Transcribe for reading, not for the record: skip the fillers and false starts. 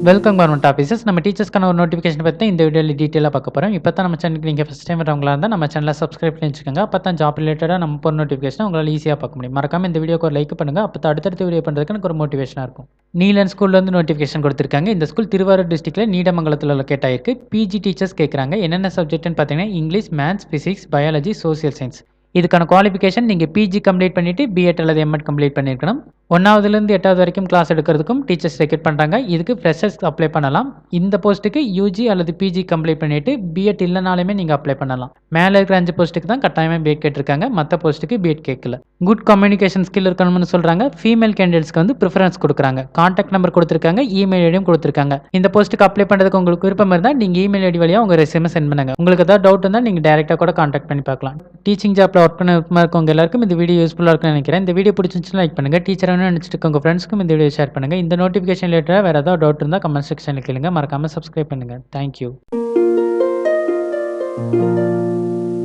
Welcome government officers. நம்ம டீச்சர்ஸ்க்கான ஒரு notification பற்றி இந்த வீடியோவில் டீட்டெயிலாக பார்க்க போகிறோம். இப்போ தான் நம்ம சேனலுக்கு நீங்கள் ஃபஸ்ட் டைம் வரவங்களா இருந்தால் நம்ம சேனலை சப்ஸ்கிரைப் பண்ணி வச்சுக்கோங்க. அப்போ தான் ஜாப் ரிலேட்டடாக நம்ம போகிற நோட்டிஃபிகேஷன் உங்களால் ஈஸியாக பார்க்க முடியும். மறக்காம இந்த வீடியோக்கு ஒரு லைக் பண்ணுங்கள். அப்போ தான் அடுத்தடுத்த வீடியோ பண்ணுறதுக்கு எனக்கு ஒரு மோட்டிவேஷனாக இருக்கும். நீலன் ஸ்கூல்லேருந்து நோட்டிஃபிகேஷன் கொடுத்துருக்காங்க. இந்த ஸ்கூல் திருவாரூர் டிஸ்ட்ரிக்ட்டில் நீடமங்கலத்தில் லொக்கேட் ஆயிருக்கு. பிஜி டீச்சர்ஸ் கேட்குறாங்க. என்னென்ன சப்ஜெக்ட்னு பார்த்தீங்கன்னா English, maths, physics, biology, social science. இதுக்கான குவாலிஃபிகேஷன் நீங்கள் பிஜி கம்ப்ளீட் பண்ணிவிட்டு பிஎட் அல்லது எம்எட் கம்ப்ளீட் பண்ணியிருக்கணும். 1வதுலேருந்து 8வது வரைக்கும் கிளாஸ் எடுக்கிறதுக்கும் டீச்சர்ஸ் ரெக்ரூட் பண்ணுறாங்க. இதுக்கு ஃப்ரெஷர்ஸ் அப்ளை பண்ணலாம். இந்த போஸ்ட்டுக்கு யூஜி அல்லது பிஜி கம்ப்ளீட் பண்ணிவிட்டு பிஎட் இல்லைனாலுமே நீங்கள் அப்ளை பண்ணலாம். மேலே இருக்கிற 5 போஸ்ட்டுக்கு தான் கட்டாயமாக பிஎட் கேட்டிருக்காங்க. மற்ற போஸ்ட்டுக்கு பிஎட் கேட்கல. குட் கம்யூனிகேஷன் ஸ்கில் இருக்கணும்னு சொல்கிறாங்க. ஃபீமேல் கேண்டிடேட்ஸ்க்கு வந்து ப்ரிஃபரன்ஸ் கொடுக்குறாங்க. கான்டாக்ட் நம்பர் கொடுத்துருக்காங்க, இமெயில் ஐடியும் கொடுத்துருக்காங்க. இந்த போஸ்ட்டுக்கு அப்ளை பண்ணுறதுக்கு உங்களுக்கு விருப்பம் இருந்தால் நீங்கள் இமெயில் ஐடி வழியாக உங்கள் ரெஸ்யூமை சென்ட் பண்ணுங்கள். உங்களுக்கு ஏதாவது டவுட் இருந்தால் நீங்கள் டேரெக்டாக கூட கான்டாக்ட் பண்ணி பார்க்கலாம். டீச்சிங் ஜாப்பில் ஒர்க் பண்ண விருப்பமாக இருக்கவங்க எல்லாருக்கும் இந்த வீடியோ யூஸ்ஃபுல்லாக இருக்குன்னு நினைக்கிறேன். இந்த வீடியோ பிடிச்சிருந்துச்சுன்னா லைக் பண்ணுங்கள். டீச்சர் நினச்சிட்டு உங்கள் ஃப்ரெண்ட்ஸ்க்கும் இந்த வீடியோ ஷேர் பண்ணுங்கள். இந்த நோட்டிஃபிகேஷன் ரிலேட்டடாக வேறு ஏதாவது டவுட் இருந்தால் கமெண்ட் செக்ஷனில் கேளுங்க. மறக்காமல் சப்ஸ்கிரைப் பண்ணுங்கள். தேங்க்யூ.